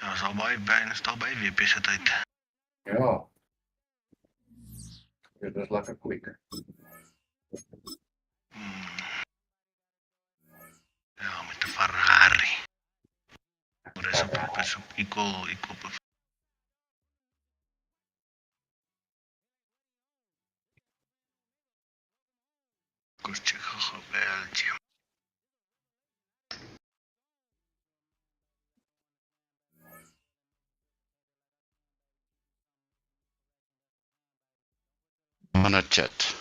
Ja, is al baie WP se tyd. Ja. Dit is lekker quick. Ja, met 'n Ferrari. Dis op equal Koos check gou Belgium. On 'n chat.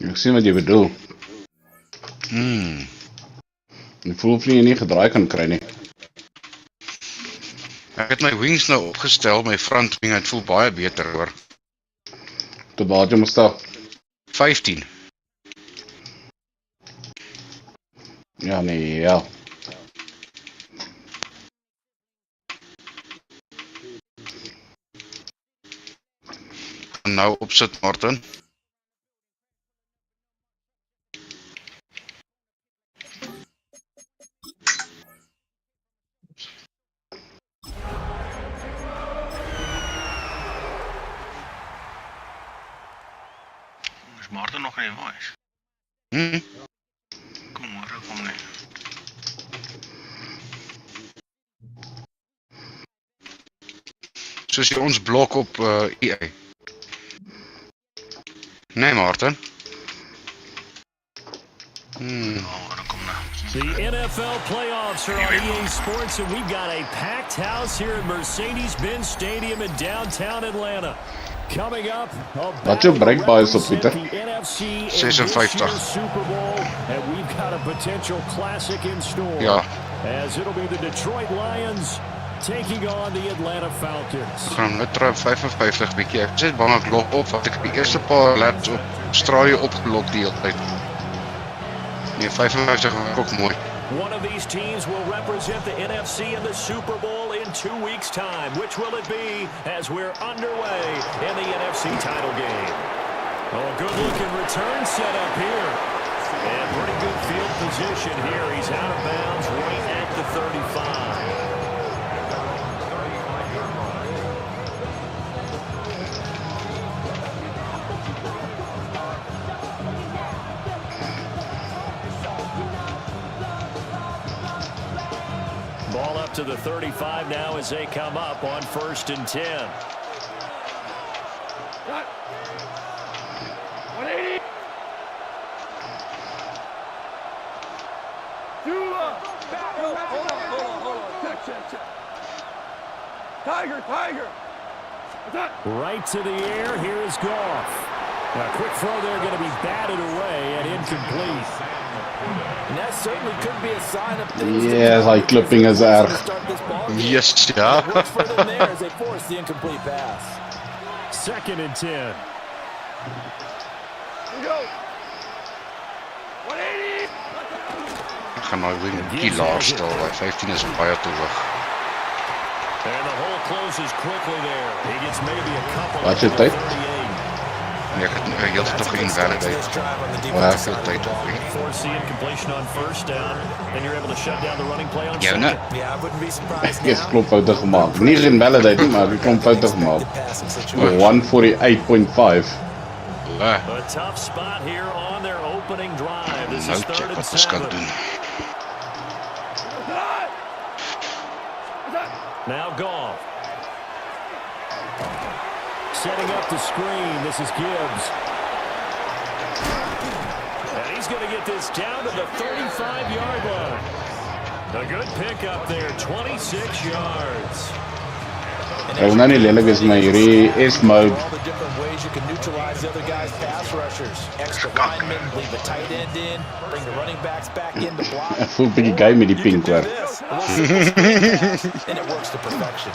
Ek sien wat jy bedoel. Ek voel of jy nie gedraai kan kry nie. Ek het my wings nou opgestel, my front wing, het voel baie beter hoor. Tot waar jy moet stap. 15. Ja nee, ja. En nou opsit Martin. Is Martin nog in die voice? Kom maar, kom nie. Soos jy ons blok op EA. Nee Martin. Dan kom nou. The NFL playoffs are on EA Sports, and we've got a packed house here at Mercedes-Benz Stadium in downtown Atlanta. Coming up, Wat jou breekbaar is op Pieter? 56. Super Bowl, and we've got a potential classic in store. Ja. As it'll be the Detroit Lions taking on the Atlanta Falcons. Ek gaan net trap 55 bietjie. Ek sê bang ek log op, want ek die eerste paar laps op Australië opgelok die hele tyd. Nee, 55 is ook mooi. One of these teams will represent the NFC in the Super Bowl in 2 weeks' time. Which will it be as we're underway in the NFC title game? Oh, good-looking return set up here. And pretty good field position here. He's out of bounds right at the 35. Ball up to the 35 now as they come up on 1st and 10. Cut. 180. Hold on. Check. Tiger. Right to the air. Here is Goff. A quick throw there, going to be batted away and incomplete. And that certainly could be a sign of things. Yes, hy klipping is erg. Yes, ja. Works for them there as they force the incomplete pass. 2nd and 10. Here we go. 180. Ek gaan nou weer 'n bietjie laag stel, 15 is baie te hoog. And the hole closes quickly there. He gets maybe a couple. Wat jy tyd? Ja, ek het heel te toch invalidate. Ja, Veel tyd op. Foresee completion on first down, and you're able to shut down the running play on Ja, second. nee. Yeah, I wouldn't be surprised Ek het now. klomp foute gemaak. Nie invalidate nie, maar ek het klomp foute gemaak. 148.5. Ja, A tough spot here on their opening drive. This nou is third check and wat ons kan 7. doen. Now Goff. Setting up the screen. This is Gibbs. And he's going to get this down to the 35-yard line. A good pickup there, 26 yards. Ek nou nie lelik is my hierdie S-mode. All the different ways you can neutralize the other guy's pass rushers. Extra linemen, leave a tight end in, bring the running backs back in to block. Ek voel bietjie gay met die You can pink do hoor. this. A little simple screen pass, and it works to perfection.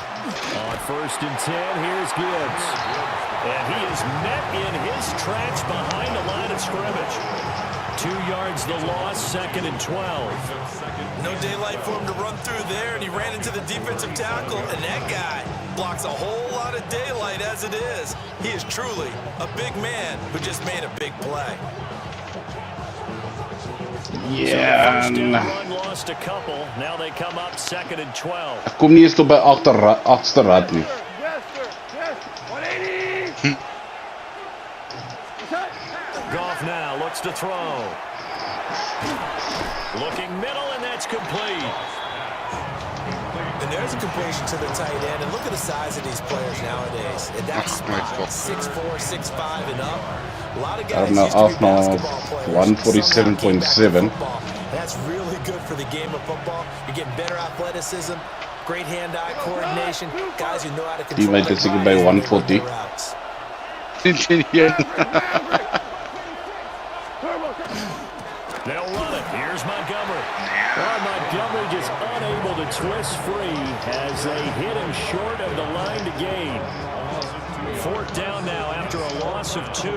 On first and 10, here's Gibbs. And he is met in his tracks behind the line of scrimmage. 2 yards the loss, second and 12. No daylight for him to run through there, and he ran into the defensive tackle, and that guy blocks a whole lot of daylight as it is. He is truly a big man who just made a big play. Ja. First down run lost a couple. Now they come up second and 12. Ek kom nie eens tot by agterste rad nie. Goff now looks to throw. Looking middle, and that's complete. And there's a completion to the tight end, and look at the size of these players nowadays. At that spot, 6'4", 6'5", and up. A lot of guys nou used to be af na basketball players. 147.7. That's really good for the game of football. You're getting better athleticism, great hand-eye coordination, guys who know how to control Teammate their is seker bodies by and their 140. routes. They'll run it. Here's Montgomery. Well, Montgomery just unable to twist free as they hit him short of the line to gain. Fourth down now after a loss of 2.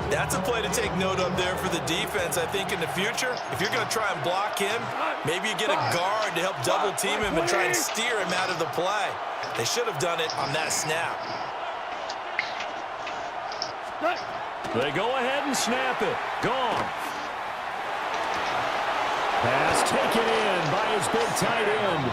That's a play to take note of there for the defense, I think, in the future. If you're going to try and block him, maybe you get a guard to help double-team him and try and steer him out of the play. They should have done it on that snap. They go ahead and snap it. Gone. Pass taken in by his big tight end.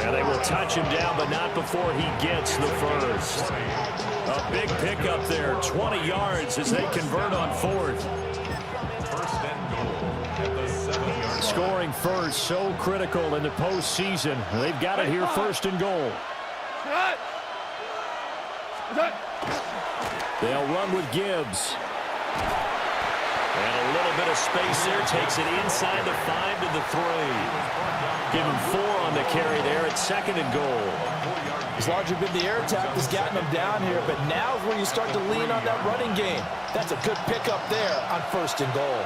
And they will touch him down, but not before he gets the first. A big pickup there, 20 yards as they convert on fourth. Scoring first, so critical in the postseason. They've got it here, first and goal. They'll run with Gibbs. And a little bit of space there, takes it inside the 5 to the 3. Give him 4 on the carry there at second and goal. It's largely been the air attack that's gotten them down here, but now is where you start to lean on that running game. That's a good pickup there on first and goal.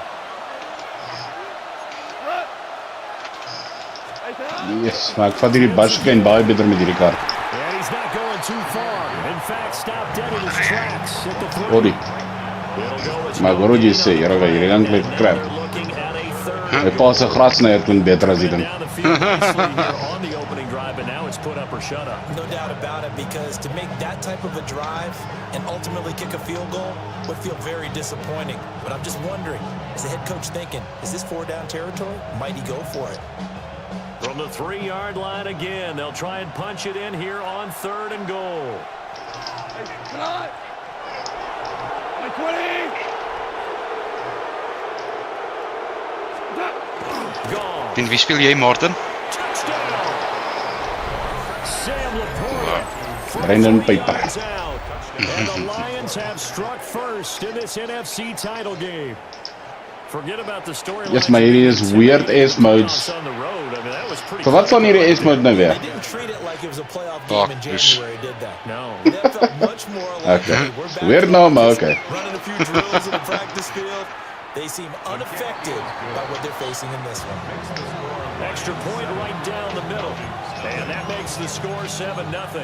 Yes, maar ek vat hierdie Bashkin baie beter met hierdie kar. And he's not going too far. In fact, stopped dead in his tracks at the 3. Sorry. It'll go as Maar ek hoor wat jy sê, jare wat hierdie ding klink crap. They're looking at a third. My pa se grassnyer klink beter as die ding. Down the field nicely here on the opening drive, but now it's put up or shut up. No doubt about it, because to make that type of a drive and ultimately kick a field goal would feel very disappointing. But I'm just wondering, is the head coach thinking, is this 4-down territory? Might he go for it? From the 3-yard line again, they'll try and punch it in here on third and goal. Gone. En wie speel jy, Martin? Touchdown. Sam Laporte. Brandon Piper. Yards out. And the Lions have struck first in this NFC title game. Forget about the story. Yes, maar hierdie is weird ass modes. Vir wat van hierdie S-mode nou weer? They didn't treat it like it was a playoff Oh, game in dus. January, did they? No. That felt much more like, Okay. hey, we're back Weird to now, maar practice, okay. running a few drills in the practice field. They seem unaffected by what they're facing in this one. Extra point right down the middle. And that makes the score 7-0.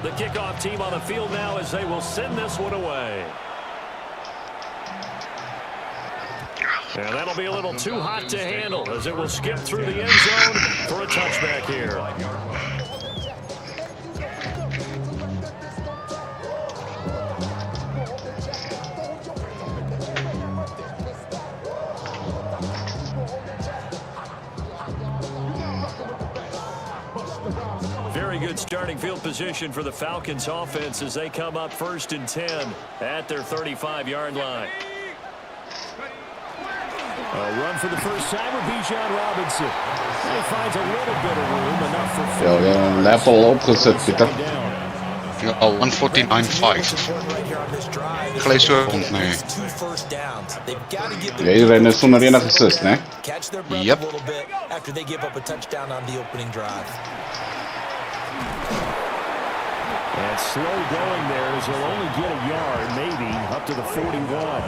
The the kickoff team on the field now as they will send this one away. And that'll be a little too hot to handle as it will skip through the end zone for a touchback here. Very good starting field position for the Falcons offense as they come up 1st and 10 at their 35-yard line. A run for the first time with Bijan Robinson. He finds a little bit of room, enough for 4 Ja, yards. level opgezet, Pieter. Ja, al 149.5. Glees zo rond, nee. Jy ren sonder enige assist, né? Catch their breath Yep. a little bit after they give up a touchdown on the opening drive. And slow going there as he'll only get a yard, maybe up to the 41.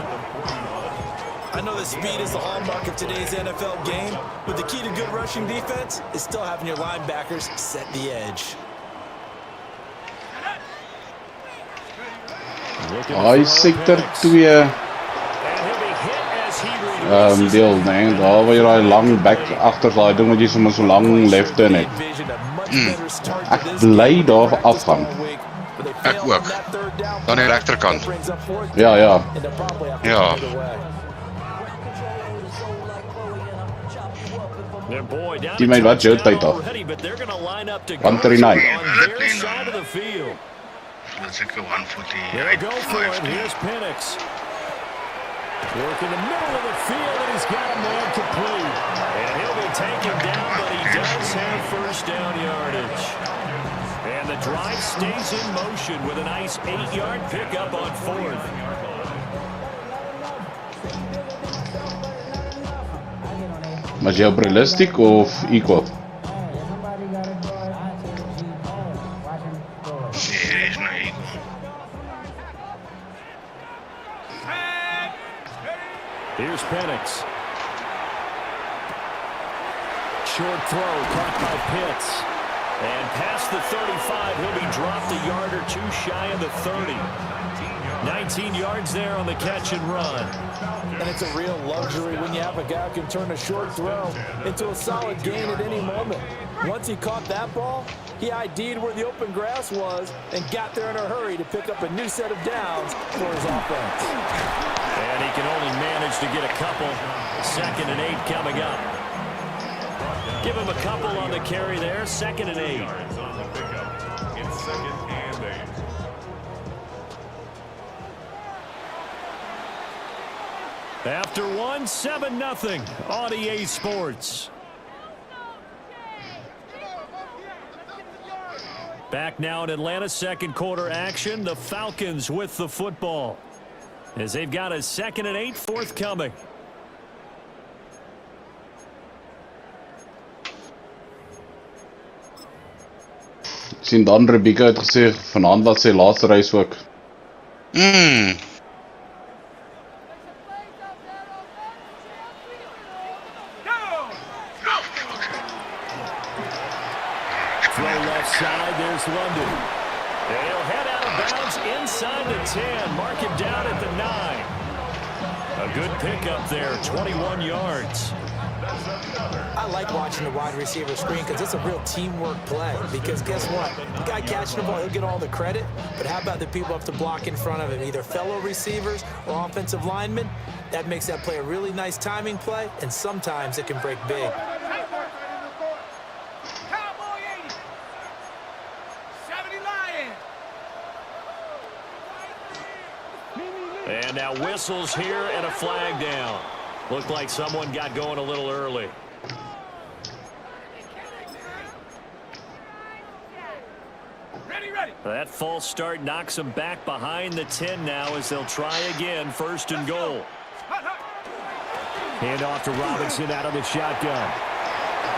I know that speed is the hallmark of today's NFL game, but the key to good rushing defense is still having your linebackers set the edge. Hy sector 2 deel, né? Daar waar jy daai lang back agter daai ding wat jy sommer so lang left turn het. Ek bly daar afgaan. Ek ook. Dan die regterkant. Ja, ja. Ja. Teammate, wat jou tyd af? 139. Let's go 140. They'll go for it. Here's Penix. Work in the middle of the field, and he's got a man complete. And he'll be taken down, but he does have first down yardage. And the drive stays in motion with a nice 8-yard pickup on 4th. Maar jy realistic of equal? There is no equal. Here's Penix. Short throw caught by Pitts. And past the 35, he'll be dropped a yard or two shy of the 30. 19 yards there on the catch and run. And it's a real luxury when you have a guy who can turn a short throw into a solid gain at any moment. Once he caught that ball, he ID'd where the open grass was and got there in a hurry to pick up a new set of downs for his offense. And he can only manage to get a couple. 2nd and 8 coming up. Give him a couple on the carry there. 2nd and 8. After 1, 7-0 on EA Sports. Back now in Atlanta, 2nd quarter action. The Falcons with the football as they've got a 2nd and 8 forthcoming. Ek sien dan Rebecca het gesê vanaand was sy laaste reis ook. Throw left side, there's London. They'll head out of bounds inside the 10. Mark him down at the 9. A good pickup there, 21 yards. I like watching the wide receiver screen because it's a real teamwork play. Because guess what? The guy catching the ball, he'll get all the credit. But how about the people have to block in front of him, either fellow receivers or offensive linemen? That makes that play a really nice timing play, and sometimes it can break big. And now whistles here and a flag down. Looked like someone got going a little early. That false start knocks them back behind the 10 now as they'll try again, 1st and goal. Hand off to Robinson out of the shotgun.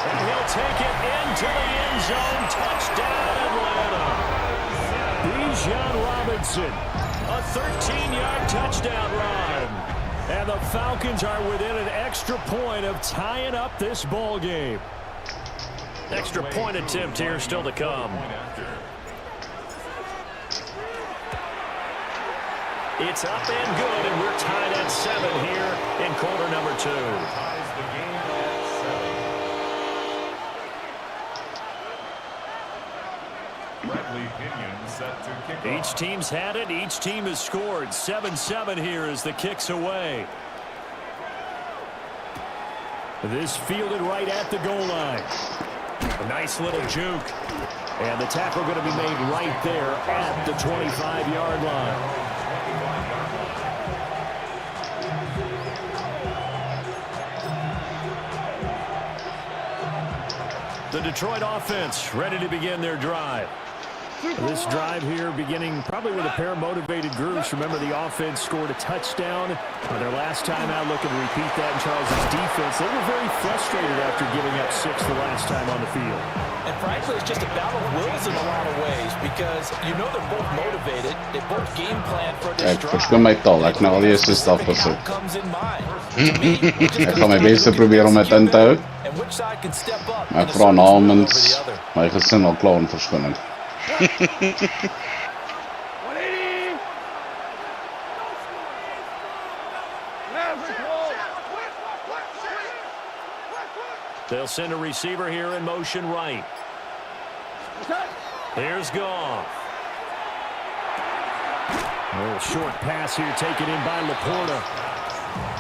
And he'll take it into the end zone. Touchdown, Atlanta. Bijan Robinson, a 13-yard touchdown run. And the Falcons are within an extra point of tying up this ball game. Extra point attempt here still to come. It's up and good, and we're tied at 7 here in quarter number 2. Each team's had it. Each team has scored. 7-7 here as the kick's away. This fielded right at the goal line. A nice little juke. And the tackle going to be made right there at the 25-yard line. The Detroit offense ready to begin their drive. This drive here beginning probably with a pair of motivated groups. Remember, the offense scored a touchdown their last time out, looking to repeat that in Charles' defense. They were very frustrated after giving up 6 the last time on the field. And frankly, it's just a battle of wills in a lot of ways because you know they're both motivated. They both game plan for this drive. Verskil my taal, ek nou al die eerste stap gesit. Ek gaan my beste probeer om dit in te hou. Ek vra namens my gesin al klaar om verskoning. They'll send a receiver here in motion right. Here's Goff. A little short pass here taken in by Laporta.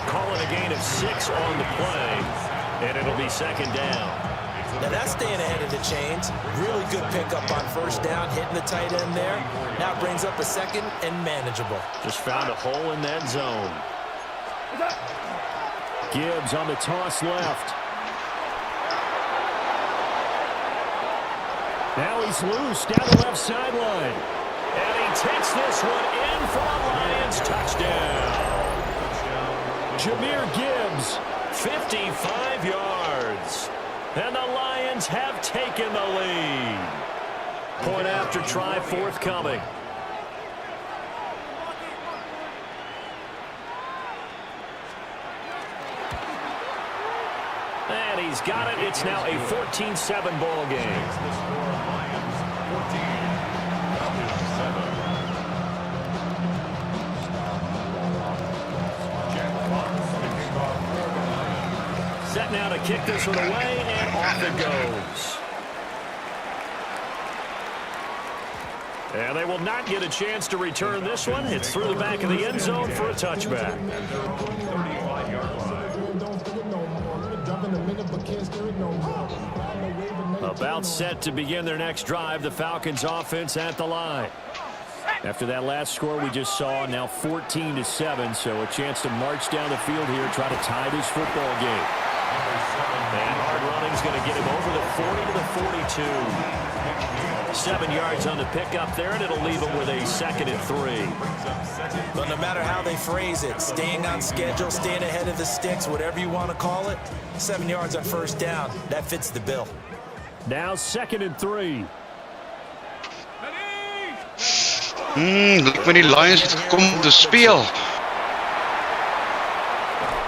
Calling a gain of 6 on the play, and it'll be second down. Now that's staying ahead of the chains. Really good pickup on first down, hitting the tight end there. Now brings up a second and manageable. Just found a hole in that zone. Gibbs on the toss left. Now he's loose down the left sideline. And he takes this one in for a Lions touchdown. Jahmyr Gibbs, 55 yards. And the Lions have taken the lead. Point after try forthcoming. And he's got it. It's now a 14-7 ball game. Set now to kick this one away, and off it goes. And they will not get a chance to return this one. It's through the back of the end zone for a touchback. About set to begin their next drive, the Falcons offense at the line. After that last score we just saw, now 14-7, so a chance to march down the field here, try to tie this football game. And hard running's going to get him over the 40 to the 42. 7 yards on the pickup there, and it'll leave him with a 2nd and 3. But no matter how they phrase it, staying on schedule, staying ahead of the sticks, whatever you want to call it, 7 yards on first down, that fits the bill. Now 2nd and 3. Look when die Lions het gekom om te speel.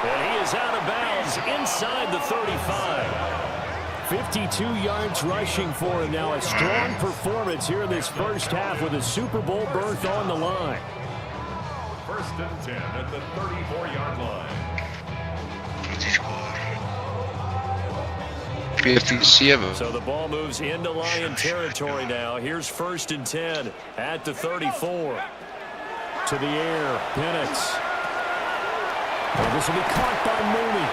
And he is out of bounds inside the 35. 52 yards rushing for him now. A strong performance here in this first half with a Super Bowl berth on the line. 1st and 10 at the 34-yard line. 14-7. So the ball moves into Lion territory now. Here's 1st and 10 at the 34. To the air, Penix. And this will be caught by Mooney.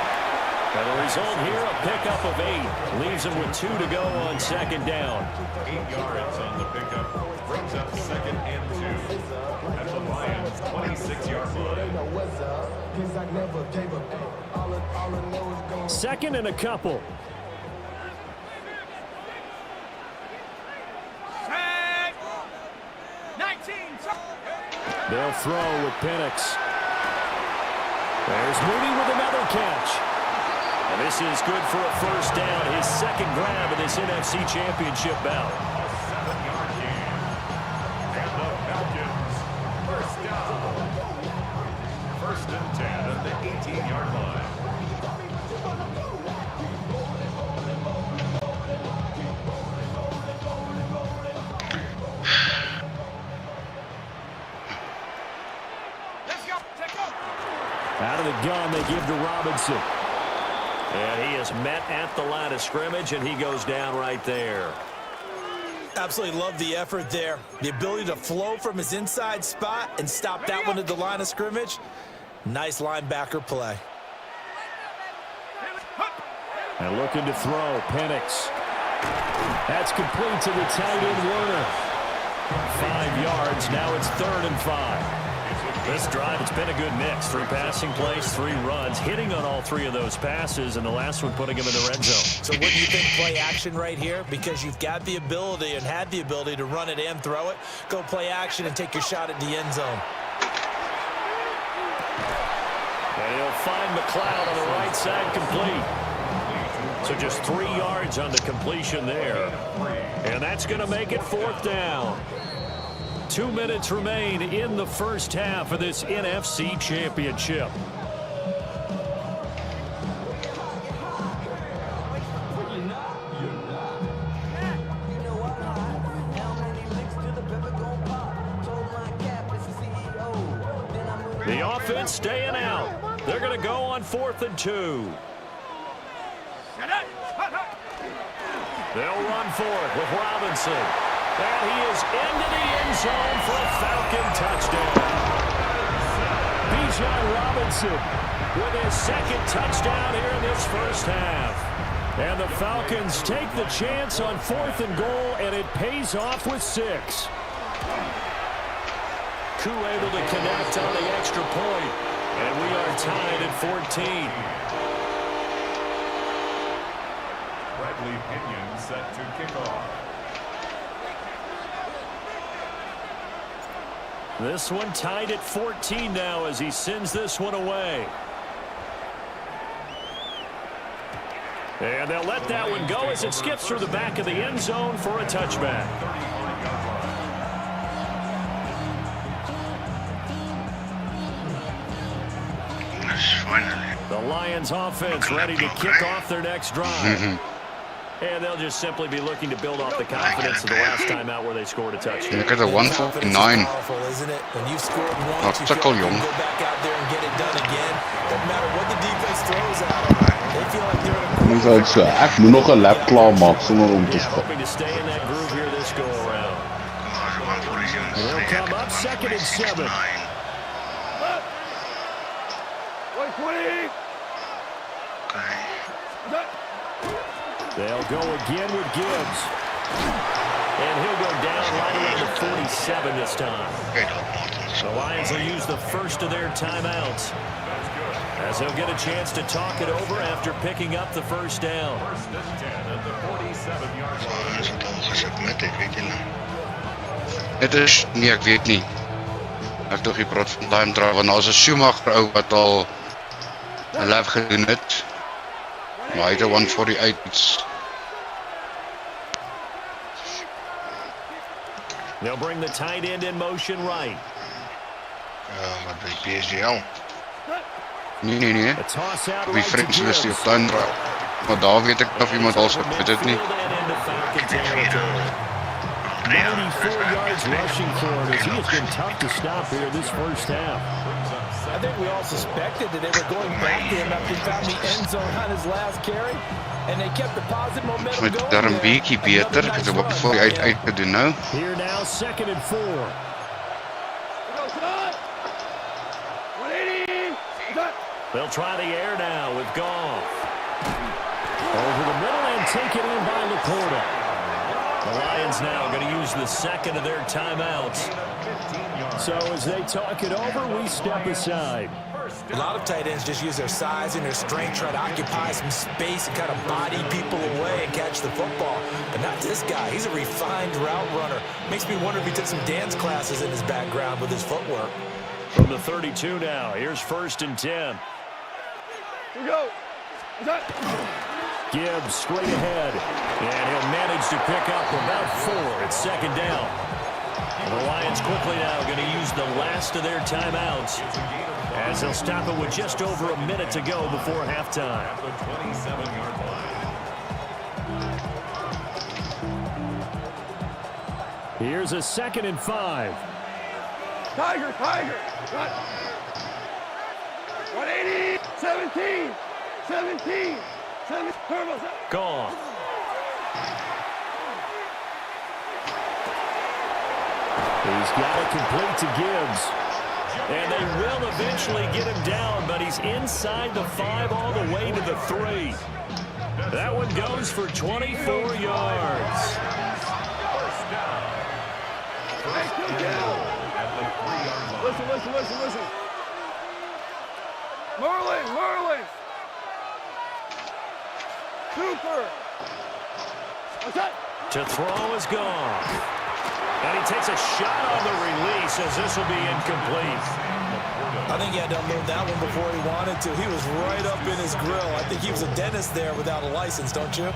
And the result here, a pickup of 8. Leaves him with 2 to go on 2nd down. 8 yards on the pickup. Brings up 2nd and 2 at the Lions' 26-yard line. 2nd and a couple. They'll throw with Penix. There's Mooney with another catch. And this is good for a first down. His 2nd grab of this NFC Championship bout. 7-yard gain. And the Falcons, first down. 1st and 10 at the 18-yard line. the gun they give to Robinson. And he is met at the line of scrimmage, and he goes down right there. Absolutely love the effort there. The ability to flow from his inside spot and stop that one at the line of scrimmage. Nice linebacker play. And looking to throw, Penix. That's complete to the tight end, Werner. 5 yards, now it's 3rd and 5. This drive, it's been a good mix. 3 passing plays, 3 runs, hitting on all 3 of those passes, and the last one putting him in the red zone. So what do you think play action right here? Because you've got the ability and had the ability to run it and throw it. Go play action and take your shot at the end zone. And he'll find McLeod on the right side, complete. So just 3 yards on the completion there. And that's going to make it 4th down. 2 minutes remain in the first half of this NFC Championship. The offense staying out. They're going to go on 4th and 2. They'll run for it with Robinson. And he is into the end zone for a Falcon touchdown. Bijan Robinson with his 2nd touchdown here in this first half. And the Falcons take the chance on 4th and goal, and it pays off with 6. Koo able to connect on the extra point, and we are tied at 14. Bradley Pinion set to kick off. This one tied at 14 now as he sends this one away. And they'll let that one go as it skips through the back of the end zone for a touchback. Finally. The Lions offense ready to kick off their next drive. And they'll just simply be looking to build off the confidence of the last time out where they scored a touchdown. Look at the 149. Powerful, isn't it? When you scored once, you feel like you can go back out there and get it done again. Doesn't matter what the defense throws at them. They feel like they're in a Ons sê ek moet nog 'n lap klaar maak sonder om te stop. Hoping to stay in that groove here this go around. They'll come up 2nd and 7. They'll go again with Gibbs. And he'll go down right around the 47 this time. The Lions will use the first of their timeouts, as they'll get a chance to talk it over after picking up the first down. 1st and 10 at the 47-yard line. Dit is, nee ek weet nie. Ek tog die praat van time trial, want daar's 'n Schumacher ou wat al 'n lap gedoen het. Maar hy het 'n 148. They'll bring the tight end in motion right. Wat by PSGL. Nee. A toss out Wie right to French is die op Gibbs. time trial. Maar daar weet ek of iemand al weet dit nie. 94 yards rushing for him as he has been tough to stop here this first half. I think we all suspected that they were going back to him after he found the end zone on his last carry, and they kept the positive momentum Met going. daar 'n bietjie beter. Ek het wat voor hy uit gedoen nou. Here now, 2nd and 4. They'll try the air now with Goff. Over the middle and take it in by Laporta. The Lions now going to use the 2nd of their timeouts. So as they talk it over, we step aside. A lot of tight ends just use their size and their strength, try to occupy some space and kind of body people away and catch the football. But not this guy. He's a refined route runner. Makes me wonder if he took some dance classes in his background with his footwork. From the 32 now, here's 1st and 10. Here we go. Gibbs straight ahead, and he'll manage to pick up about 4 at 2nd down. And the Lions quickly now going to use the last of their timeouts, as they'll stop it with just over a minute to go before halftime. At the 27-yard line. Here's a 2nd and 5. Tiger. 180. 17. 17. 7. Turbo. Gone. He's got it complete to Gibbs. And they will eventually get him down, but he's inside the 5 all the way to the 3. That one goes for 24 yards. Listen. Merlin. Cooper. To throw is gone. And he takes a shot on the release as this will be incomplete. I think he had to unload that one before he wanted to. He was right up in his grill. I think he was a dentist there without a license, don't you?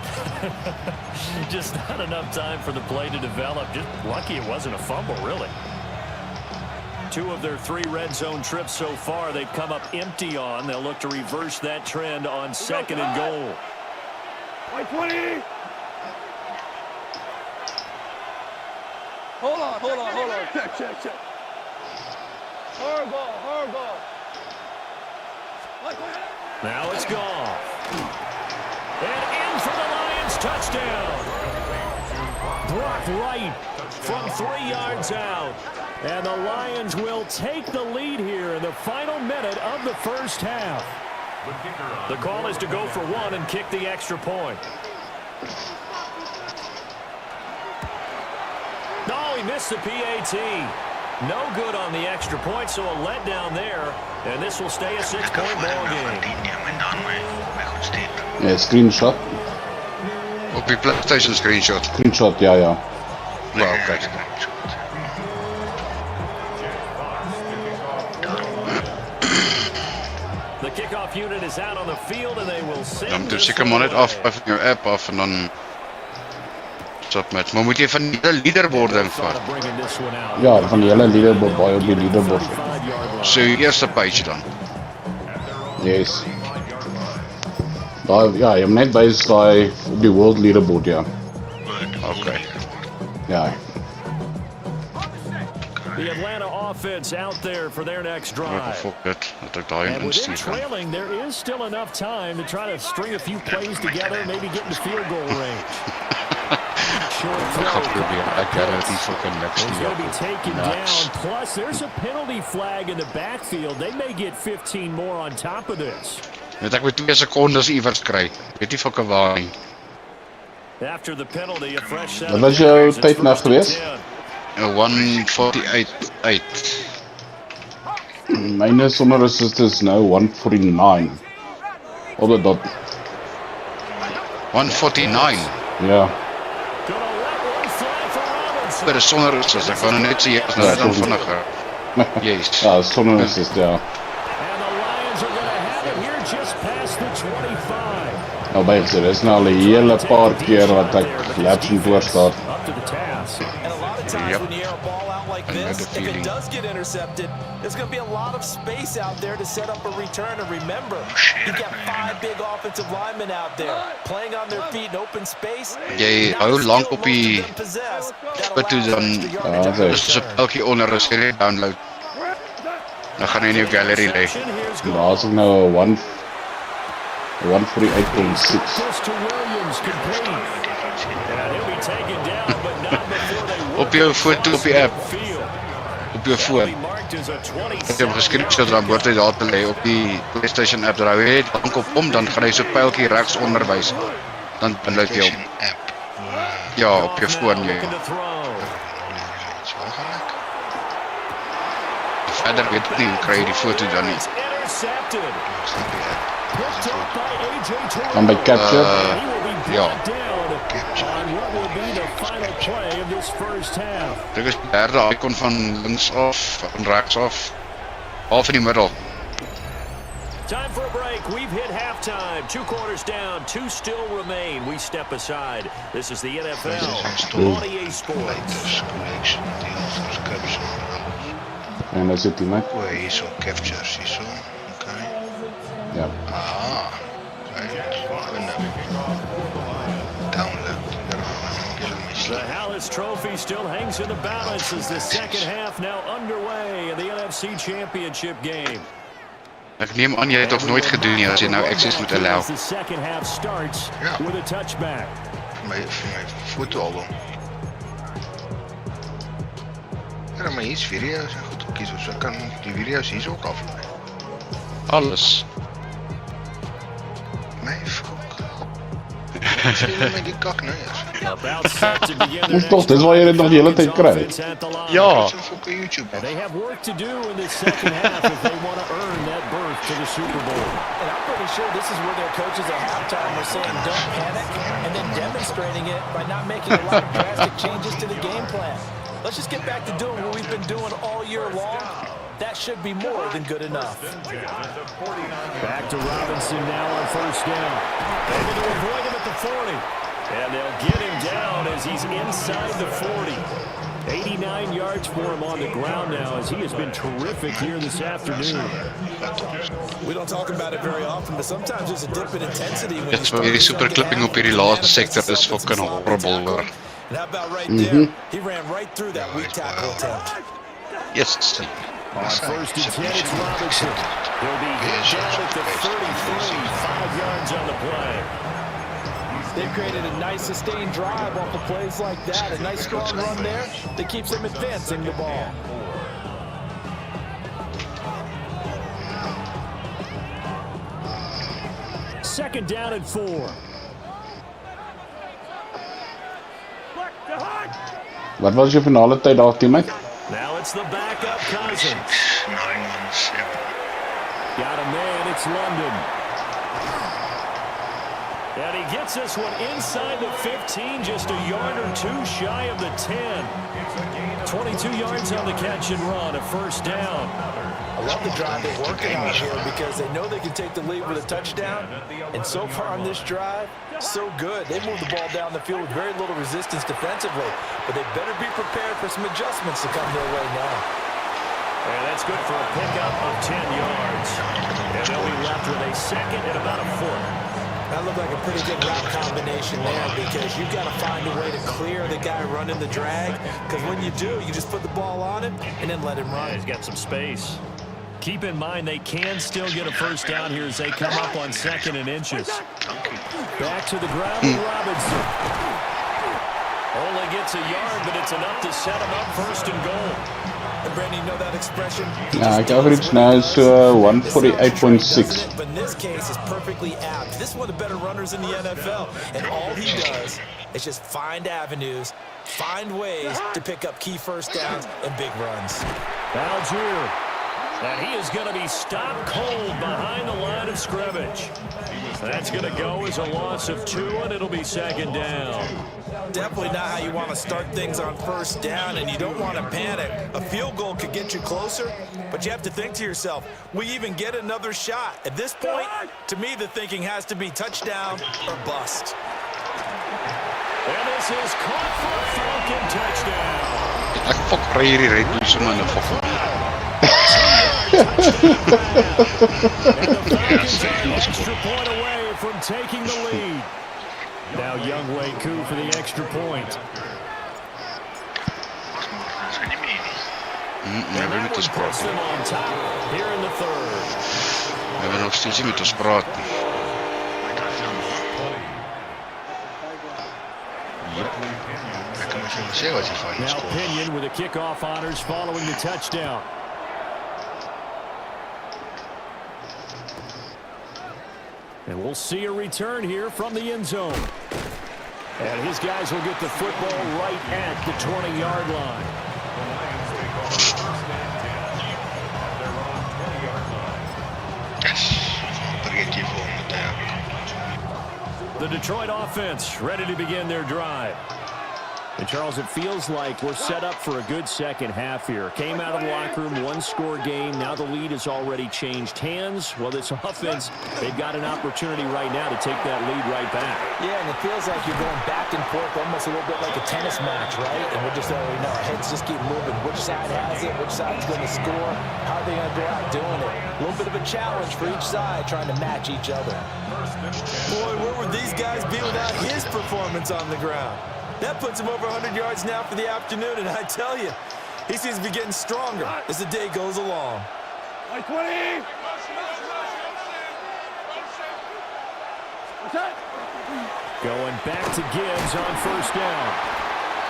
Just not enough time for the play to develop. Just lucky it wasn't a fumble, really. 2 of their 3 red zone trips so far they've come up empty on. They'll look to reverse that trend on 2nd and goal. 20. Hold on. Check. Hard ball. Now it's gone. And in for the Lions touchdown. Brock Wright from 3 yards out. And the Lions will take the lead here in the final minute of the first half. The call is to go for 1 and kick the extra point. No, he missed the PAT. No good on the extra point, so a letdown there. And this will stay a 6-point ball game. Ja, screenshot. Op die PlayStation screenshot. Screenshot, ja. Wel, kijk. The kickoff unit is out on the field and they will send Dan this dus ik hem maar net away. af van jou app af en dan submit. Maar moet jy van die hele leaderboard ding vat? Ja, van die hele leaderboard, baie op die leaderboard. So die eerste page dan. Yes. Daai, ja, jy moet net bys daai op die world leaderboard, ja. Okay. Ja. The Atlanta offense out there for their next drive. Fuck it, dat ek daai And within instuur kan. trailing, there is still enough time to try to string a few plays together, maybe get into field goal range. Short Ek throw. gaan probeer, ek garantie fucking niks He's nie. going to be taken Nuts. down. Plus, there's a penalty flag in the backfield. They may get 15 more on top of this. Weet ek met 2 sekondes iewers kry. Weet nie fucking waar nie. After the penalty, a fresh set Wat of was jou downs. It's tyd nou 1st and gewees? 10. 148-8. Myne sonder assist is nou 149. Op die dot. 149. Ja. Gonna let one fly for Robinson. Dit is sonder assist. Ek wou nou net sê jy is nou dan vinniger. Yes. Ja, sonder assist, ja. And the Lions are going to have it here just past the 25. Nou bygesê, dis nou al 'n hele paar keer wat ek laps moet voorstaan. Up to the task. And a lot of times Yep. when you air a ball out like I know this, the if feeling. it does get intercepted, there's going to be a lot of space out there to set up a return. And remember, you've got 5 big offensive linemen out there playing on their feet in open space. Jy Not hou the lank skill op die most of them possess. That Wat toe allows dan- extra yardage on the Ja, dis 'n return. pelkie onder as jy net download. Dan gaan hy in jou gallery lê. Here's goal. Daar's ek nou 'n 148.6. This to Williams complete. And he'll be taken down, but not before they work Op jou foto op die app. field. Op jou foon. Be marked as a Ek 27. het gescreenshot dan word hy daar te lê op die PlayStation app. Draai jy net lank op hom, dan gaan hy so pyltjie regs onder wys. Dan download jy hom. App. Ja, op jou Now foon jy. looking to throw. Iets wel gelijk. Verder weet ek nie hoe kry jy die foto dan nie. It's intercepted. Snap je app. Picked up by AJ Terrell. Dan by capture. He will be ja. brought down on what will be the final play of this first half. Dit is die derde icon van links af, van regs af. Half in die middel. Time for a break. We've hit halftime. 2 quarters down. 2 still remain. We step aside. This is the NFL on EA Sports. Lakers collection deals, dus cups en alles. En dan zit hij met. Oh, hier zo, captures, hier zo. Oké. Ja. Ah, kijk. Download. The Hallis Trophy still hangs in the balance as the second half now underway in the NFC Championship game. Ek neem aan jy het nog nooit gedoen nie as jy nou access moet allow. The second half starts Ja. with a touchback. Vir my fotoalbum. Ja, maar hier's video's en goed kies of so kan die video's hier ook aflaai. Alles. My fok. Sien my die kak nou eers. About set to begin their Toch, next dis waar jy dit nog die hele tyd kry. offense at the line. Ja. Dis 'n fokke YouTube. And they have work to do in this second half if they want to earn that berth to the Super Bowl. And I'm pretty sure this is where their coaches at halftime are saying don't panic and then demonstrating it by not making a lot of drastic changes to the game plan. Let's just get back to doing what we've been doing all year long. That should be more than good enough. Back to Robinson now on first down. Able to avoid him at the 40. And they'll get him down as he's inside the 40. 89 yards for him on the ground now as he has been terrific here this afternoon. We don't talk about it very often, but sometimes there's a dip in intensity when Dit is vir hierdie super clipping op hierdie laaste sektor is fucking horrible hoor. And how about right there? He ran right through that weak tackle attempt. Yes. On first and 10, it's Robinson. He'll be hit down at the 33, 5 yards on the play. They've created a nice sustained drive off of plays like that. A nice strong run there that keeps them advancing the ball. Second down and 4. Wat was jou finale tyd daar, teammate? Now it's the backup Cousins. 917. Got a man, it's London. And he gets this one inside the 15, just a yard or two shy of the 10. 22 yards on the catch and run, a first down. I love the drive they're working on here because they know they can take the lead with a touchdown. And so far on this drive, so good. They moved the ball down the field with very little resistance defensively. But they better be prepared for some adjustments to come their way now. And that's good for a pickup of 10 yards. And they'll be left with a second and about a foot. That looked like a pretty good route combination there because you've got to find a way to clear the guy running the drag. Because when you do, you just put the ball on him and then let him run. He's got some space. Keep in mind they can still get a first down here as they come up on second and inches. Back to the ground with Robinson. Only gets a yard, but it's enough to set him up first and goal. And Brandon, you know that expression? Ja, ek average nou is 148.6. But in this case, it's perfectly apt. This is one of the better runners in the NFL. And all he does is just find avenues, find ways to pick up key first downs and big runs. Algier. And he is going to be stopped cold behind the line of scrimmage. That's going to go as a loss of 2, and it'll be second down. Definitely not how you want to start things on first down, and you don't want to panic. A field goal could get you closer, but you have to think to yourself, we even get another shot. At this point, to me, the thinking has to be touchdown or bust. And this is caught for a Falcon touchdown. Ek fok ry hierdie red bull so man fok. And the Falcons are an extra point away from taking the lead. Now Youngway coup for the extra point. We And hebben that met ons one puts praat. them on top here in the third. We hebben nog steeds nie met ons praat nie. Ek kan my vir sê wat jy van Now skoor. Pinion with the kickoff honors following the touchdown. And we'll see a return here from the end zone. And his guys will get the football right at the 20-yard line. Yes. Breekie vir hom met hem. The Detroit offense ready to begin their drive. And Charles, it feels like we're set up for a good second half here. Came out of the locker room, one-score game. Now the lead has already changed hands. Well, this offense, they've got an opportunity right now to take that lead right back. Yeah, and it feels like you're going back and forth almost a little bit like a tennis match, right? And we're just already know our heads just keep moving. Which side has it? Which side's going to score? How are they going to go out doing it? A little bit of a challenge for each side trying to match each other. Boy, where would these guys be without his performance on the ground? That puts him over 100 yards now for the afternoon, and I tell you, he seems to be getting stronger as the day goes along. 20! Going back to Gibbs on first down.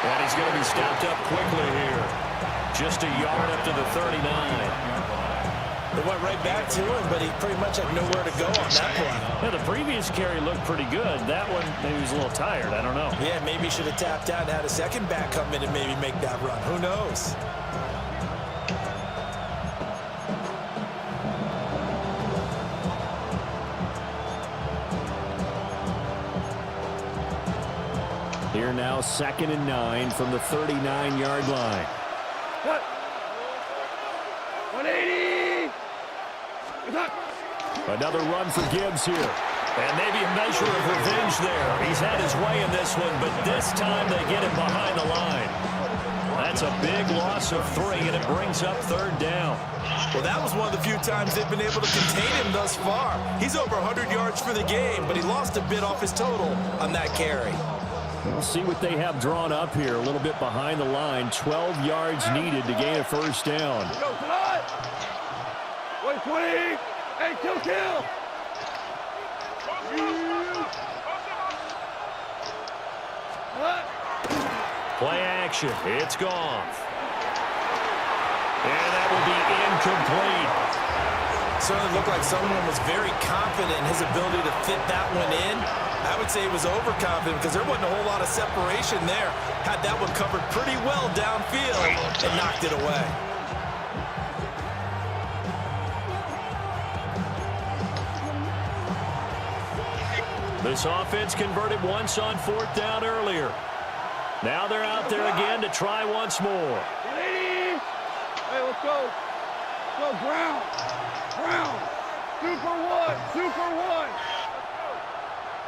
And he's going to be stopped up quickly here. Just a yard up to the 39. They went right back to him, but he pretty much had nowhere to go on that play. Yeah, the previous carry looked pretty good. That one, maybe he was a little tired. I don't know. Yeah, maybe he should have tapped out and had a second back come in and maybe make that run. Who knows? Here now, 2nd and 9 from the 39-yard line. What? 180. Another run for Gibbs here. And maybe a measure of revenge there. He's had his way in this one, but this time they get him behind the line. That's a big loss of 3, and it brings up 3rd down. Well, that was one of the few times they've been able to contain him thus far. He's over 100 yards for the game, but he lost a bit off his total on that carry. We'll see what they have drawn up here. A little bit behind the line. 12 yards needed to gain a 1st down. Go tonight. 120. Hey, kill. Play action. It's gone. And that will be incomplete. Certainly looked like someone was very confident in his ability to fit that one in. I would say he was overconfident because there wasn't a whole lot of separation there. Had that one covered pretty well downfield and knocked it away. This offense converted once on 4th down earlier. Now they're out there again to try once more. 180. Hey, let's go. Go, Brown. Super one.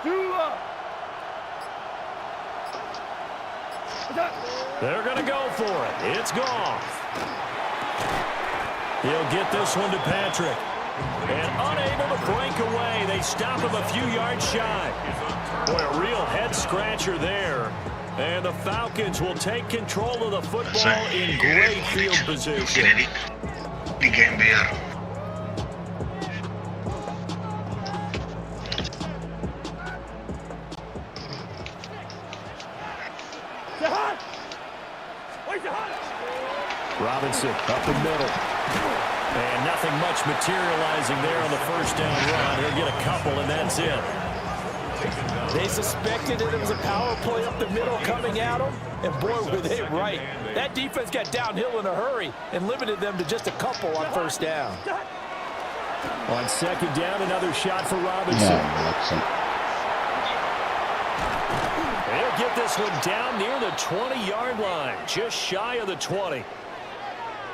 2 up. They're going to go for it. It's gone. He'll get this one to Patrick. And unable to break away, they stop him a few yards shy. Boy, a real head-scratcher there. And the Falcons will take control of the football in great field position. The game there. Robinson up the middle. And nothing much materializing there on the 1st down run. He'll get a couple, and that's it. They suspected that it was a power play up the middle coming at them, and boy, were they right. That defense got downhill in a hurry and limited them to just a couple on 1st down. On 2nd down, another shot for Robinson. Yeah, They'll get this one down near the 20-yard line, just shy of the 20.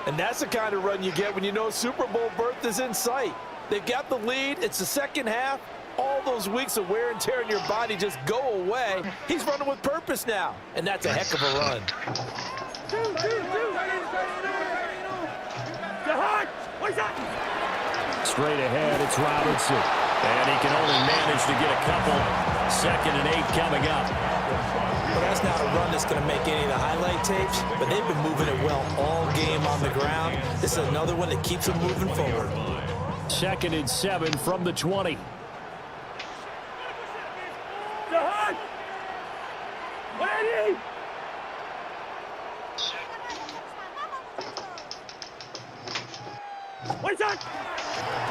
And that's the kind of run you get when you know Super Bowl berth is in sight. They've got the lead. It's the 2nd half. All those weeks of wear and tear in your body just go away. He's running with purpose now, and that's a heck of a run. Straight ahead, it's Robinson. And he can only manage to get a couple. 2nd and 8 coming up. Well, that's not a run that's going to make any of the highlight tapes, but they've been moving it well all game on the ground. This is another one that keeps them moving forward. 2nd and 7 from the 20.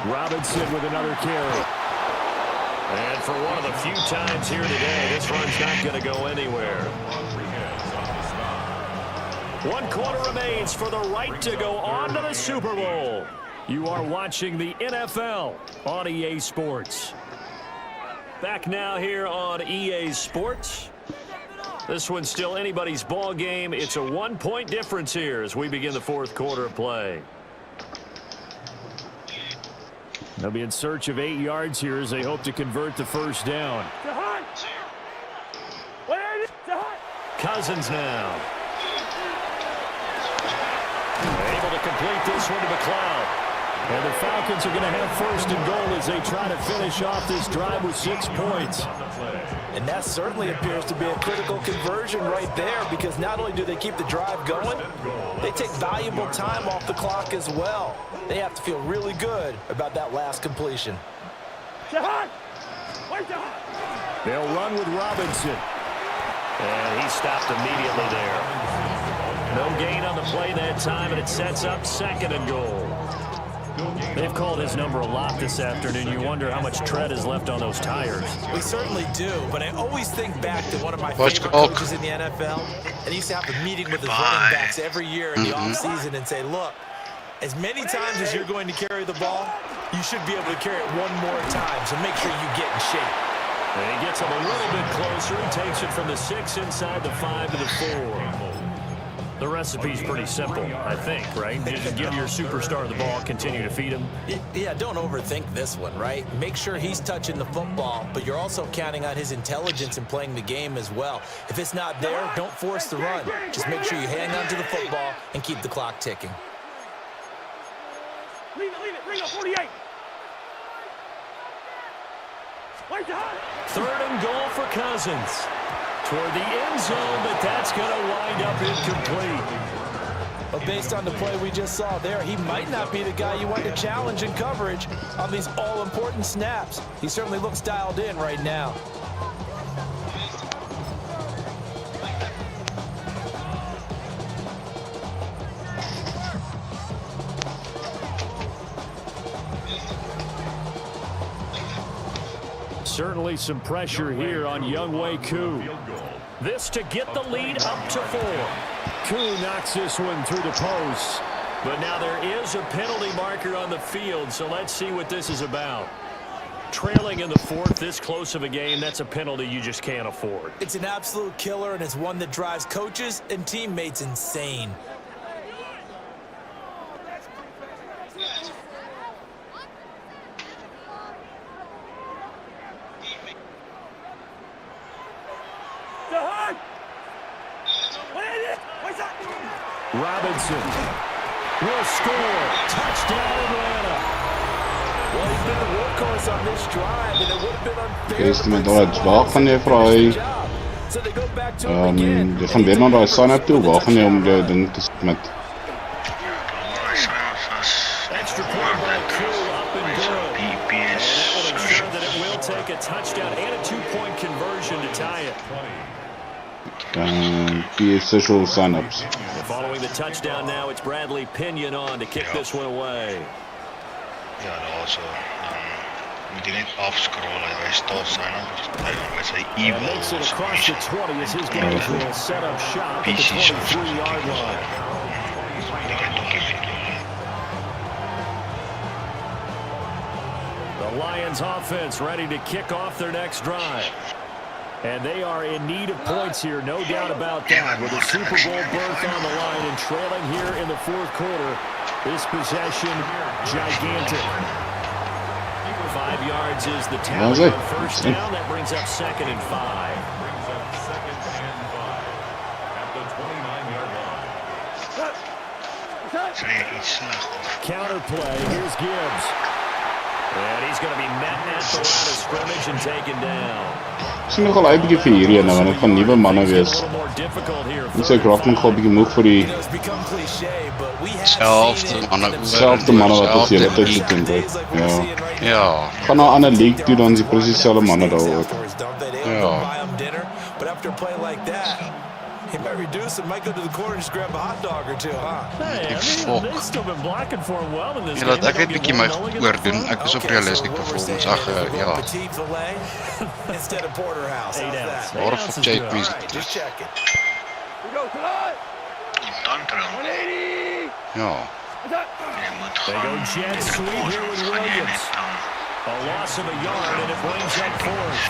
Robinson with another carry. And for one of the few times here today, this run's not going to go anywhere. 1 quarter remains for the right to go on to the Super Bowl. You are watching the NFL on EA Sports. Back now here on EA Sports. This one's still anybody's ball game. It's a 1-point difference here as we begin the 4th quarter of play. They'll be in search of 8 yards here as they hope to convert the 1st down. Cousins now. Able to complete this one to McLeod. And the Falcons are going to have 1st and goal as they try to finish off this drive with 6 points. And that certainly appears to be a critical conversion right there, because not only do they keep the drive going, they take valuable time off the clock as well. They have to feel really good about that last completion. They'll run with Robinson. And he stopped immediately there. No gain on the play that time, and it sets up 2nd and goal. They've called his number a lot this afternoon. You wonder how much tread is left on those tires. We certainly do, but I always think back to one of my favorite coaches in the NFL, and he used to have a meeting with his running backs every year in the offseason and say, look, as many times as you're going to carry the ball, you should be able to carry it one more time, so make sure you get in shape. And he gets him a little bit closer. He takes it from the 6 inside the 5 to the 4. The recipe's pretty simple, I think, right? Just give your superstar the ball, continue to feed him. Yeah, don't overthink this one, right? Make sure he's touching the football, but you're also counting on his intelligence in playing the game as well. If it's not there, don't force the run. Just make sure you hang on to the football and keep the clock ticking. Leave it, bring up 48. Third and goal for Cousins. Toward the end zone, but that's going to wind up incomplete. But based on the play we just saw there, he might not be the guy you want to challenge in coverage on these all-important snaps. He certainly looks dialed in right now. Certainly some pressure here on Younghoe Koo. This to get the lead up to 4. Koo knocks this one through the post. But now there is a penalty marker on the field, so let's see what this is about. Trailing in the 4th, this close of a game, that's a penalty you just can't afford. It's an absolute killer, and it's one that drives coaches and teammates insane. Robinson will score. Touchdown, Atlanta. Well, he's been the workhorse on this drive, and it would have been unfair. Eerst met daai waar gaan jy vir daai jy gaan weer na daai sign-up toe, waar gaan jy om jou ding te sit met? Extra point by Koo up and good. PPS. That will ensure that it will take a touchdown and a 2-point conversion to tie it. Social sign-ups. Following the touchdown now, it's Bradley Pinion on to kick this one away. Ja, daar was moet jy net afscroll en hy staan sign-up. Hy sê evil. Makes it across the 20 as his guys will set up shop at the 23-yard line. The Lions offense ready to kick off their next drive. And they are in need of points here, no doubt about that. With a Super Bowl berth on the line and trailing here in the 4th quarter, this possession gigantic. 5 yards is the tally on first down. That brings up 2nd and 5. At the 29-yard line. Counter play, here's Gibbs. And he's going to be met at the line of scrimmage and taken down. Ek sien nogal uit bietjie vir hierdie nou, want dit gaan nuwe manne wees. Ek raak nogal bietjie moeg vir die selfde manne wat ons hele tyd gedoen het. Ja. Gaan na 'n ander league toe, dan is die presies dieselfde manne daar ook. Ja. But after a play like that, he might reduce and might go to the corner and just grab a hot dog or two, huh? Hey, I mean, they've still been blocking for him well in this game. Ek het bietjie my oordoen. Ek is op realistic performance. Ag ja. Instead of porterhouse. Waar of check me. Just check it. Ja. They go jet sweep here with Williams. A loss of a yard and it brings up 4th.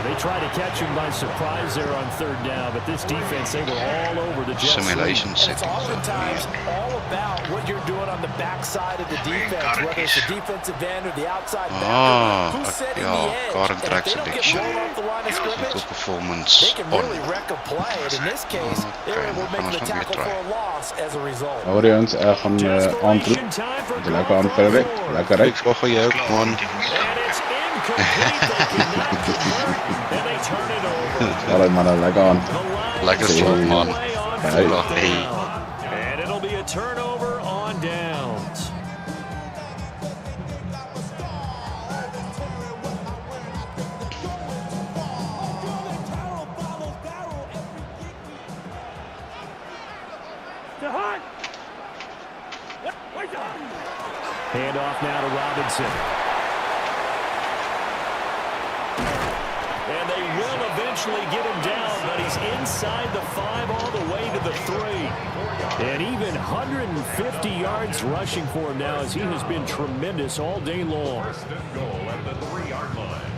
They tried to catch him by surprise there on 3rd down, but this defense, they were all over the jet simulation sweep. It's oftentimes all about what you're doing on the backside of the defense, whether it's the defensive end or the outside backer. Who's setting the edge? And if they don't get blown off the line of scrimmage, they can really wreck a play. And in this case, they were able to make the tackle for a loss as a result. Hoor jongens, ek gaan aantroep. Lekker aan verder. Lekker ry. Ek wag vir jou, man. Alright man, lekker aan. Lekker slot, man. And it'll be a turnover on downs. Hand off now to Robinson. And they will eventually get him down, but he's inside the 5 all the way to the 3. And even 150 yards rushing for him now, as he has been tremendous all day long. First and goal at the 3-yard line.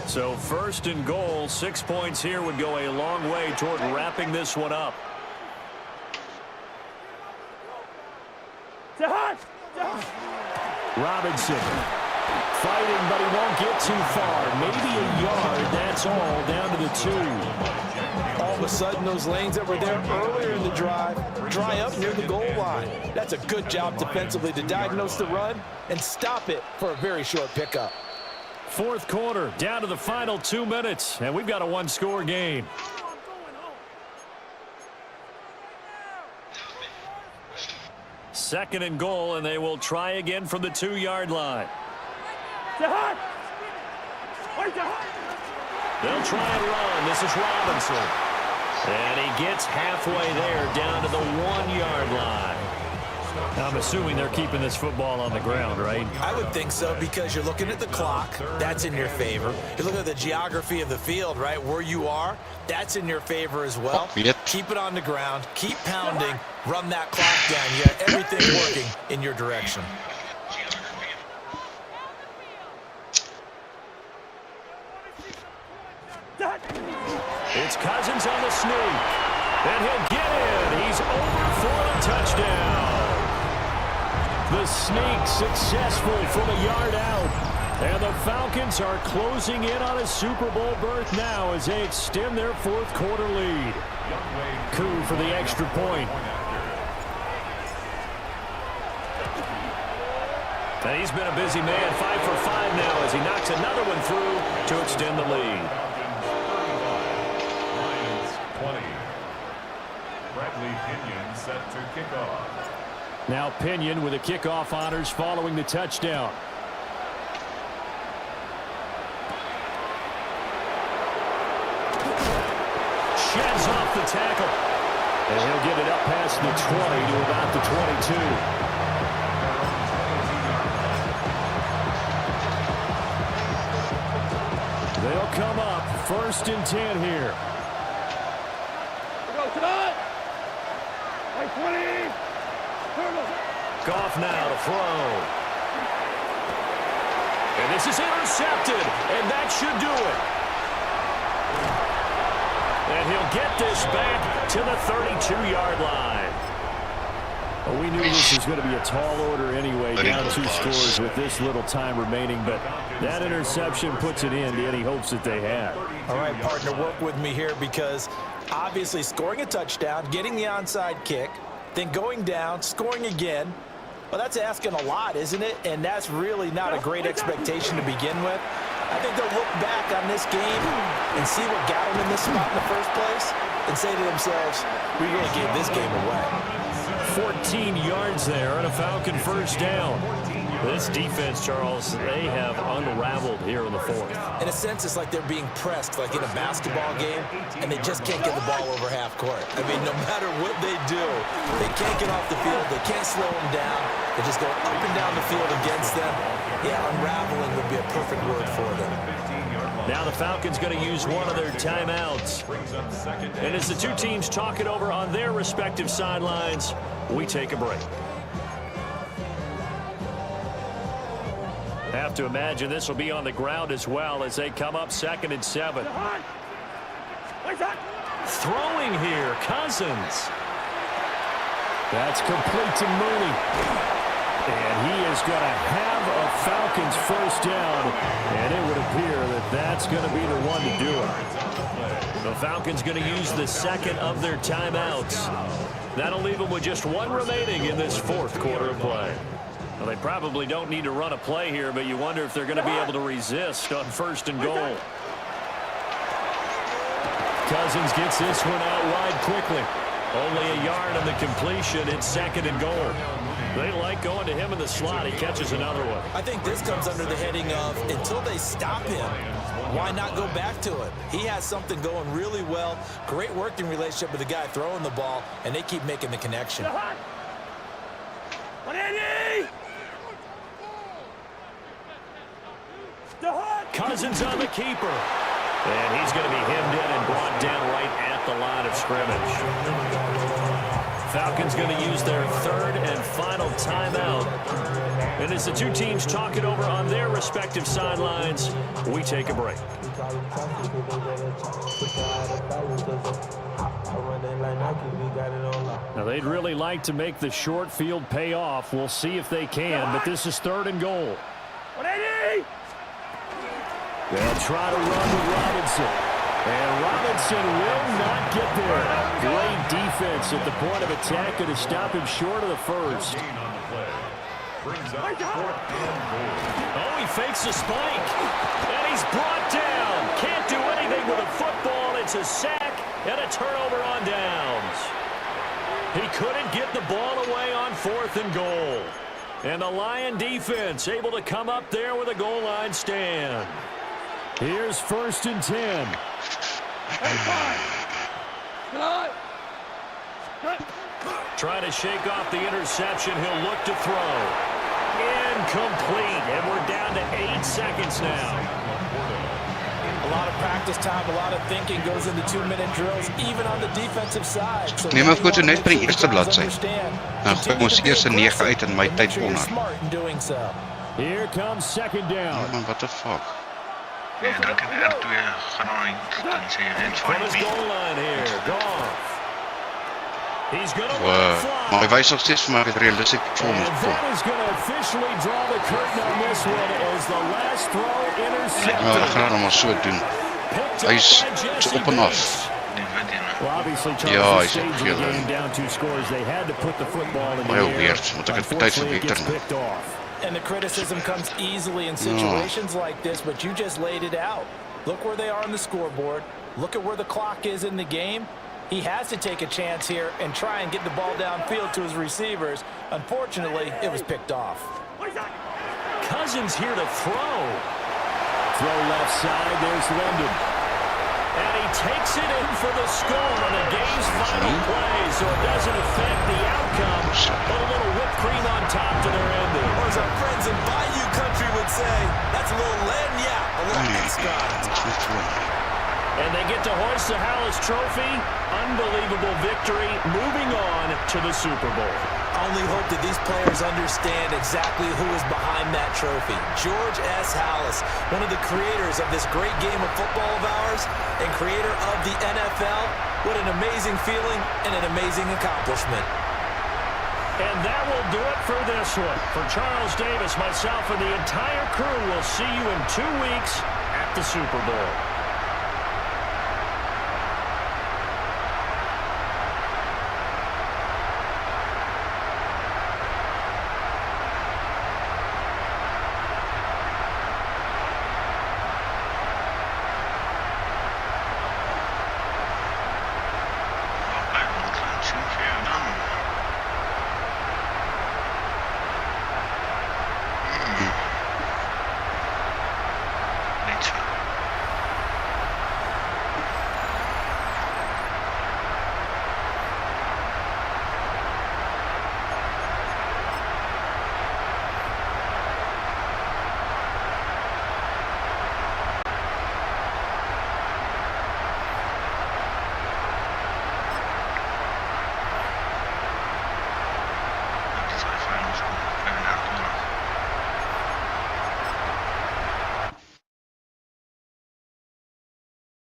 So first and goal, 6 points here would go a long way toward wrapping this one up. Robinson fighting, but he won't get too far. Maybe a yard, that's all, down to the 2. All of a sudden, those lanes that were there earlier in the drive dry up near the goal line. That's a good job defensively to diagnose the run and stop it for a very short pickup. Fourth quarter, down to the final 2 minutes, and we've got a one-score game. Second and goal, and they will try again from the 2-yard line. They'll try and run. This is Robinson. And he gets halfway there, down to the 1-yard line. I'm assuming they're keeping this football on the ground, right? I would think so, because you're looking at the clock. That's in your favor. You're looking at the geography of the field, right? Where you are, that's in your favor as well. Keep it on the ground. Keep pounding. Run that clock down. You have everything working in your direction. It's Cousins on the sneak. And he'll get in. He's over for a touchdown. The sneak successful from a yard out. And the Falcons are closing in on a Super Bowl berth now as they extend their fourth quarter lead. Coup for the extra point. And he's been a busy man, 5 for 5 now as he knocks another one through to extend the lead. Lions 20. Bradley Pinion set to kick off. Now Pinion with the kickoff honors following the touchdown. Sheds off the tackle. And he'll get it up past the 20 to about the 22. They'll come up 1st and 10 here. Goff now to throw. And this is intercepted, and that should do it. And he'll get this back to the 32-yard line. Well, we knew this was going to be a tall order anyway, down 2 scores with this little time remaining, but that interception puts an end to any hopes that they had. All right, partner, work with me here, because obviously scoring a touchdown, getting the onside kick, then going down, scoring again, well, that's asking a lot, isn't it? And that's really not a great expectation to begin with. I think they'll look back on this game and see what got them in this spot in the first place and say to themselves, we really gave this game away. 14 yards there and a Falcon first down. This defense, Charles, they have unraveled here in the fourth. In a sense, it's like they're being pressed like in a basketball game, and they just can't get the ball over half court. I mean, no matter what they do, they can't get off the field. They can't slow them down. They just go up and down the field against them. Yeah, unraveling would be a perfect word for them. Now the Falcons going to use one of their timeouts. And as the two teams talk it over on their respective sidelines, we take a break. Have to imagine this will be on the ground as well as they come up 2nd and 7. Throwing here, Cousins. That's complete to Mooney. And he is going to have a Falcons first down, and it would appear that that's going to be the one to do it. The Falcons going to use the second of their timeouts. That'll leave them with just one remaining in this fourth quarter of play. Well, they probably don't need to run a play here, but you wonder if they're going to be able to resist on 1st and goal. Cousins gets this one out wide quickly. Only a yard on the completion. It's 2nd and goal. They like going to him in the slot. He catches another one. I think this comes under the heading of, until they stop him, why not go back to it? He has something going really well. Great working relationship with the guy throwing the ball, and they keep making the connection. Cousins on the keeper. And he's going to be hemmed in and brought down right at the line of scrimmage. Falcons going to use their third and final timeout. And as the two teams talk it over on their respective sidelines, we take a break. Now, they'd really like to make the short field pay off. We'll see if they can, but this is 3rd and goal. They'll try to run with Robinson. And Robinson will not get there. Great defense at the point of attack to stop him short of the first. Oh, he fakes a spike. And he's brought down. Can't do anything with a football. It's a sack and a turnover on downs. He couldn't get the ball away on 4th and goal. And the Lion defense able to come up there with a goal line stand. Here's 1st and 10. Trying to shake off the interception. He'll look to throw. Incomplete. And we're down to 8 seconds now. A lot of practice time, a lot of thinking goes into 2-minute drills, even on the defensive side. So Neem ek goed net by die eerste bladsy. Nou gooi ons eers 'n 9 uit in my tyd onder. Here comes 2nd down. Man, what the fuck? Ja, druk in R2 grind dan sê jy net From his goal line here, Goff. He's going to let fly. Maar hy wys nog steeds vir my dat realistic performance And kom. that is going to officially draw the curtain on this one as the last throw Ja, intercepted. ek gaan hom maar so doen. Hy's so op en af. die wit ene. Well, obviously, Ja, Charles, hy's the stage of the vervelend. game down 2 scores. They had to put the football in the Baie air. weird, want ek het tyd vir Unfortunately, it gets Victor. picked off. And the criticism comes easily in situations like this, but you just laid it out. Look where they are on the scoreboard. Look at where the clock is in the game. He has to take a chance here and try and get the ball downfield to his receivers. Unfortunately, it was picked off. Cousins here to throw. Throw left side. There's London. And he takes it in for the score on the game's final play, so it doesn't affect the outcome, but a little whipped cream on top to their ending. Or as our friends in Bayou Country would say, that's a little lagniappe, a little extra. And they get to hoist the Hallis Trophy. Unbelievable victory, moving on to the Super Bowl. Only hope that these players understand exactly who is behind that trophy. George S. Hallis, one of the creators of this great game of football of ours and creator of the NFL. What an amazing feeling and an amazing accomplishment. And that will do it for this one. For Charles Davis, myself, and the entire crew, we'll see you in 2 weeks at the Super Bowl.